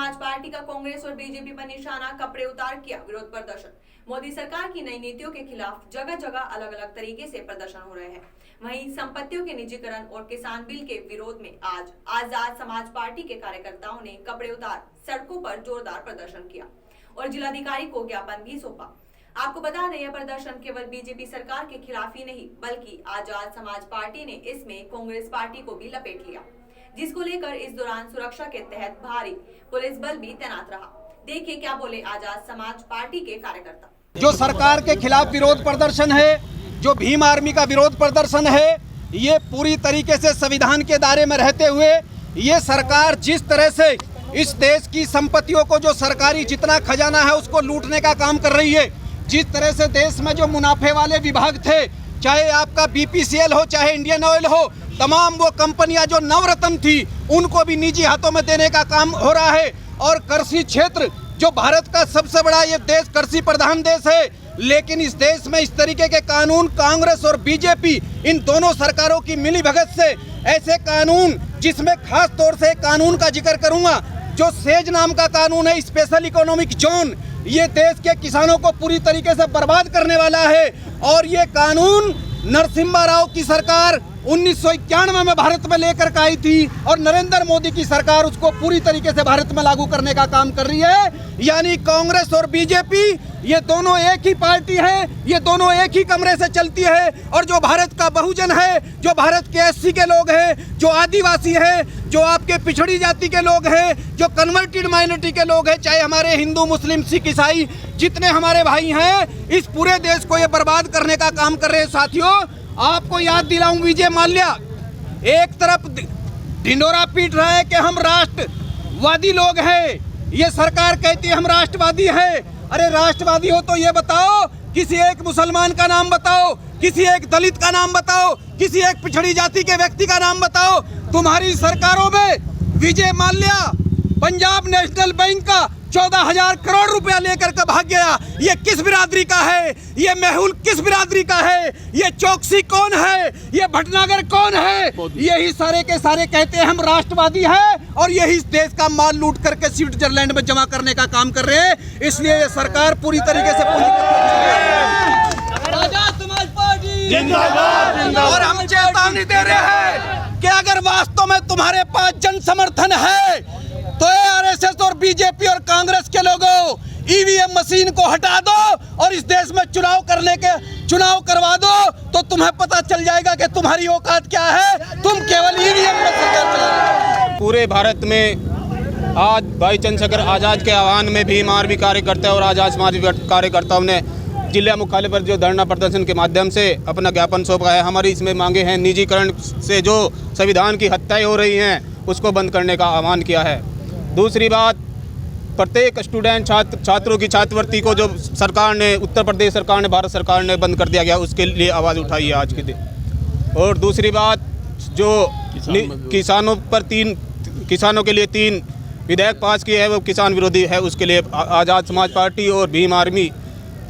समाज पार्टी का कांग्रेस और बीजेपी पर निशाना, कपड़े उतार किया विरोध प्रदर्शन। मोदी सरकार की नई नीतियों के खिलाफ जगह जगह अलग अलग तरीके से प्रदर्शन हो रहे हैं। वहीं संपत्तियों के निजीकरण और किसान बिल के विरोध में आज आजाद समाज पार्टी के कार्यकर्ताओं ने कपड़े उतार सड़कों पर जोरदार प्रदर्शन किया और जिलाधिकारी को ज्ञापन भी सौंपा। आपको बता दें, यह प्रदर्शन केवल बीजेपी सरकार के खिलाफ ही नहीं बल्कि आजाद समाज पार्टी ने इसमें कांग्रेस पार्टी को भी लपेट लिया, जिसको लेकर इस दौरान सुरक्षा के तहत भारी पुलिस बल भी तैनात रहा। देखिए क्या बोले आजाद समाज पार्टी के कार्यकर्ता। जो सरकार के खिलाफ विरोध प्रदर्शन है, जो भीम आर्मी का विरोध प्रदर्शन है, ये पूरी तरीके से संविधान के दायरे में रहते हुए ये सरकार जिस तरह से इस देश की संपत्तियों को, जो सरकारी जितना खजाना है उसको लूटने का काम कर रही है, जिस तरह से देश में जो मुनाफे वाले विभाग थे, चाहे आपका बीपीसीएल हो, चाहे इंडियन ऑयल हो, तमाम वो कंपनियां जो नवरत्न थी उनको भी निजी हाथों में देने का काम हो रहा है। और कृषि क्षेत्र, जो भारत का सबसे बड़ा ये देश कृषि प्रधान देश है, लेकिन इस देश में इस तरीके के कानून कांग्रेस और बीजेपी इन दोनों सरकारों की मिलीभगत से ऐसे कानून, जिसमें खास तौर से कानून का जिक्र करूंगा, जो सेज नाम का कानून है, स्पेशल इकोनॉमिक जोन, ये देश के किसानों को पूरी तरीके से बर्बाद करने वाला है। और ये कानून नरसिम्हा राव की सरकार 1991 में भारत में लेकर के आई थी और नरेंद्र मोदी की सरकार उसको पूरी तरीके से भारत में लागू करने का काम कर रही है। यानी कांग्रेस और बीजेपी ये दोनों एक ही पार्टी है, ये दोनों एक ही कमरे से चलती है। और जो भारत का बहुजन है, जो भारत के एससी के लोग हैं, जो आदिवासी हैं, जो आपके पिछड़ी जाति के लोग हैं, जो कन्वर्टेड माइनॉरिटी के लोग हैं, चाहे हमारे हिंदू मुस्लिम सिख ईसाई जितने हमारे भाई हैं, इस पूरे देश को ये बर्बाद करने का काम कर रहे हैं। साथियों, आपको याद दिलाऊं, विजय माल्या एक तरफ ढिंडोरा पीट रहा है कि हम राष्ट्रवादी लोग हैं, ये सरकार कहती है हम राष्ट्रवादी हैं। अरे राष्ट्रवादी हो तो ये बताओ, किसी एक मुसलमान का नाम बताओ, किसी एक दलित का नाम बताओ, किसी एक पिछड़ी जाति के व्यक्ति का नाम बताओ। तुम्हारी सरकारों में विजय माल्या पंजाब नेशनल बैंक का 14,000 करोड़ रुपया लेकर के भाग गया। ये किस बिरादरी का है? ये मेहुल किस बिरादरी का है? ये चौकसी कौन है? ये भटनागर कौन है? यही सारे के सारे कहते हैं हम राष्ट्रवादी हैं और यही इस देश का माल लूट करके स्विट्जरलैंड में जमा करने का काम कर रहे हैं। इसलिए ये सरकार पूरी तरीके से आजाद समाज पार्टी जिंदाबाद। और हम चेतावनी दे रहे हैं कि अगर वास्तव में तुम्हारे पास जन समर्थन है तो आरएसएस और बीजेपी और कांग्रेस के लोगों, ईवीएम मशीन को हटा दो और इस देश में चुनाव करवा दो, तो तुम्हें पता चल जाएगा कि तुम्हारी औकात क्या है। तुम केवल ईवीएम में सरकार चला रहे हो। पूरे भारत में आज भाई चंद्रशेखर आजाद के आह्वान में भीम आर्मी कार्यकर्ता और आजाद समाज कार्यकर्ताओं ने जिला मुख्यालय पर जो धरना प्रदर्शन के माध्यम से अपना ज्ञापन सौंपा है। हमारी इसमें मांगे हैं, निजीकरण से जो संविधान की हत्याएं हो रही हैं उसको बंद करने का आह्वान किया है। दूसरी बात, प्रत्येक स्टूडेंट छात्रों की छात्रवृत्ति को जो सरकार ने, उत्तर प्रदेश सरकार ने, भारत सरकार ने बंद कर दिया गया, उसके लिए आवाज़ उठाई है आज के दिन। और दूसरी बात, जो किसानों के लिए 3 विधेयक पास किए हैं वो किसान विरोधी है, उसके लिए आज़ाद समाज पार्टी और भीम आर्मी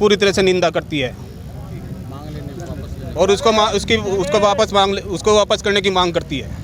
पूरी तरह से निंदा करती है और उसको वापस करने की मांग करती है।